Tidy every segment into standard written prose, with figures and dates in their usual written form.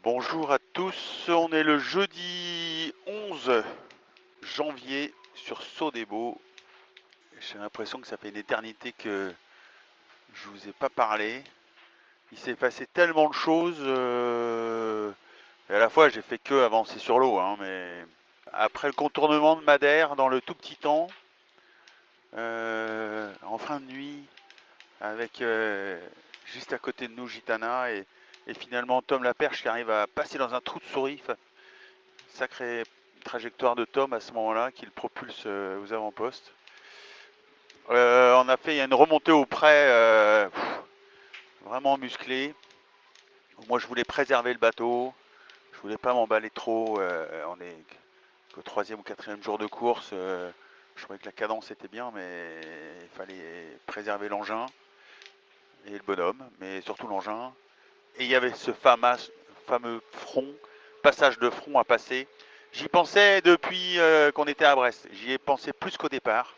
Bonjour à tous, on est le jeudi 11 janvier sur Sodebo. J'ai l'impression que ça fait une éternité que je vous ai pas parlé. Il s'est passé tellement de choses et à la fois j'ai fait que avancer sur l'eau, hein, mais après le contournement de Madère dans le tout petit temps, en fin de nuit, avec juste à côté de nous Gitana et finalement Tom Laperche qui arrive à passer dans un trou de souris. Sacrée trajectoire de Tom à ce moment-là qui le propulse aux avant-postes. On a fait, il y a une remontée au près vraiment musclée. Moi je voulais préserver le bateau, je voulais pas m'emballer trop. On est qu'au troisième ou quatrième jour de course. Je trouvais que la cadence était bien, mais il fallait préserver l'engin et le bonhomme, mais surtout l'engin. Et il y avait ce fameux front, passage de front à passer. J'y pensais depuis qu'on était à Brest. J'y ai pensé plus qu'au départ.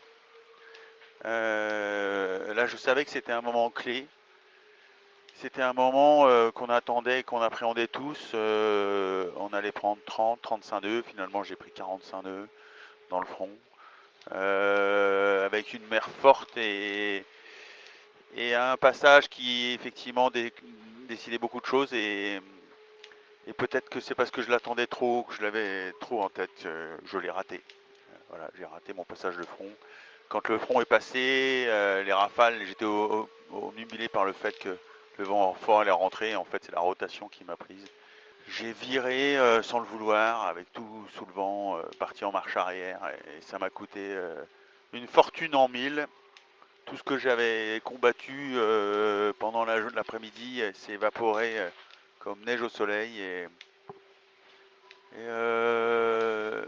Là, je savais que c'était un moment clé. C'était un moment qu'on attendait, qu'on appréhendait tous. On allait prendre 30, 35 nœuds. Finalement, j'ai pris 45 nœuds dans le front. Avec une mer forte et un passage qui effectivement décidait beaucoup de choses. Et peut-être que c'est parce que je l'attendais trop, que je l'avais trop en tête, je l'ai raté. Voilà, j'ai raté mon passage de front. Quand le front est passé, les rafales, j'étais omnubilé par le fait que le vent fort allait rentrer. En fait, c'est la rotation qui m'a prise. J'ai viré sans le vouloir, avec tout sous le vent, parti en marche arrière, et ça m'a coûté une fortune en mille. Tout ce que j'avais combattu pendant l'après-midi s'est évaporé comme neige au soleil. Je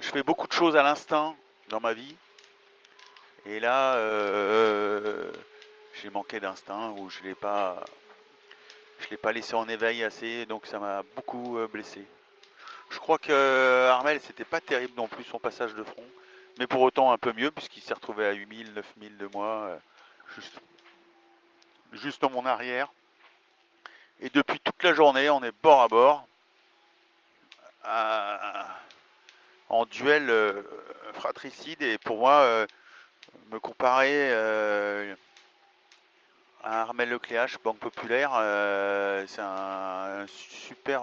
fais beaucoup de choses à l'instinct dans ma vie. Et là, j'ai manqué d'instinct ou je l'ai pas laissé en éveil assez, donc ça m'a beaucoup blessé. Je crois que Armel, c'était pas terrible non plus son passage de front, mais pour autant un peu mieux puisqu'il s'est retrouvé à 8000, 9000 de moi, juste, juste dans mon arrière. Et depuis toute la journée, on est bord à bord, à- en duel fratricide. Et pour moi, me comparer à Armel Lecléache, Banque Populaire, c'est un super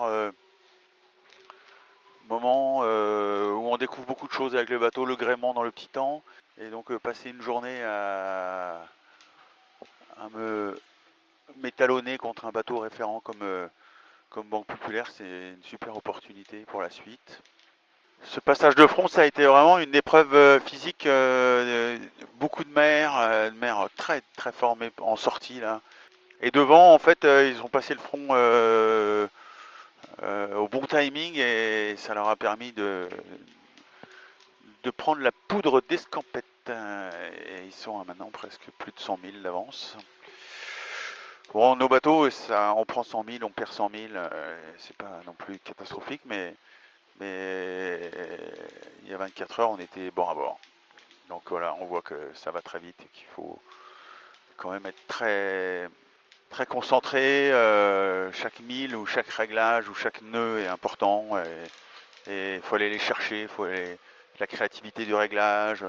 moment où on découvre beaucoup de choses avec le bateau, le gréement dans le petit temps. Et donc passer une journée à me m'étalonner contre un bateau référent comme Banque Populaire, c'est une super opportunité pour la suite. Ce passage de front, ça a été vraiment une épreuve physique, beaucoup de mer très très formée en sortie là. Et devant, en fait, ils ont passé le front au bon timing et ça leur a permis de prendre la poudre d'escampette. Et ils sont à maintenant presque plus de 100 000 d'avance. Bon, nos bateaux, ça, on prend 100 000, on perd 100 000, c'est pas non plus catastrophique, mais il y a 24 heures, on était bord à bord. Donc voilà, on voit que ça va très vite et qu'il faut quand même être très, très concentré. Chaque mille ou chaque réglage ou chaque nœud est important et il faut aller les chercher, la créativité du réglage.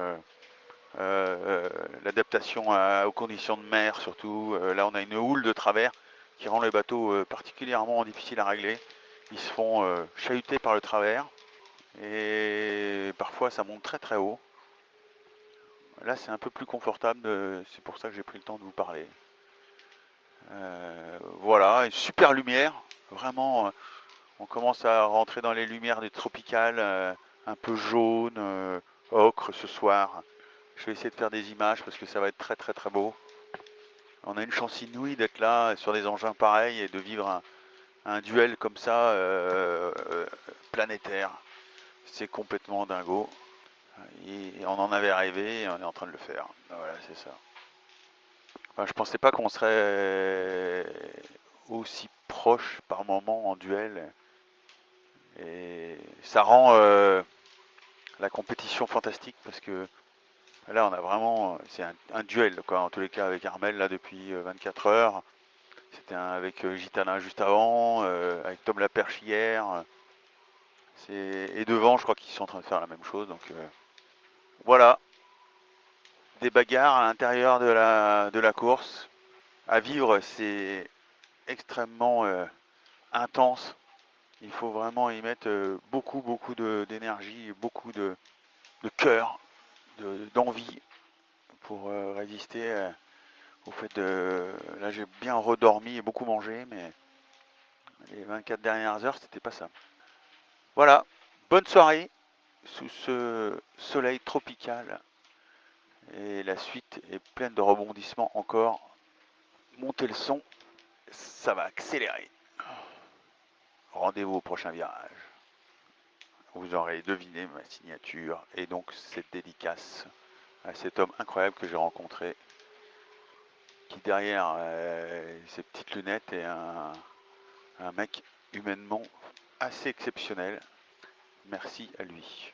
L'adaptation aux conditions de mer surtout. Là on a une houle de travers qui rend les bateaux particulièrement difficiles à régler. Ils se font chahuter par le travers et parfois ça monte très très haut. Là c'est un peu plus confortable, c'est pour ça que j'ai pris le temps de vous parler. Voilà, une super lumière, vraiment on commence à rentrer dans les lumières des tropicales, un peu jaune, ocre ce soir. Je vais essayer de faire des images parce que ça va être très très très beau. On a une chance inouïe d'être là sur des engins pareils et de vivre un duel comme ça planétaire. C'est complètement dingo. Et on en avait rêvé et on est en train de le faire. Voilà, c'est ça. Enfin, je pensais pas qu'on serait aussi proche par moment en duel. Et ça rend la compétition fantastique parce que là, on a vraiment, c'est un duel quoi, en tous les cas avec Armel là depuis 24 heures. C'était avec Gitana juste avant, avec Tom Laperche hier. Et devant, je crois qu'ils sont en train de faire la même chose. Donc voilà, des bagarres à l'intérieur de la course. À vivre, c'est extrêmement intense. Il faut vraiment y mettre beaucoup, beaucoup d'énergie, beaucoup de cœur, d'envie pour résister au fait de... Là, j'ai bien redormi et beaucoup mangé, mais les 24 dernières heures, c'était pas ça. Voilà, bonne soirée sous ce soleil tropical. Et la suite est pleine de rebondissements encore. Montez le son, ça va accélérer. Rendez-vous au prochain virage. Vous aurez deviné ma signature et donc cette dédicace à cet homme incroyable que j'ai rencontré, qui derrière ses petites lunettes est un mec humainement assez exceptionnel. Merci à lui.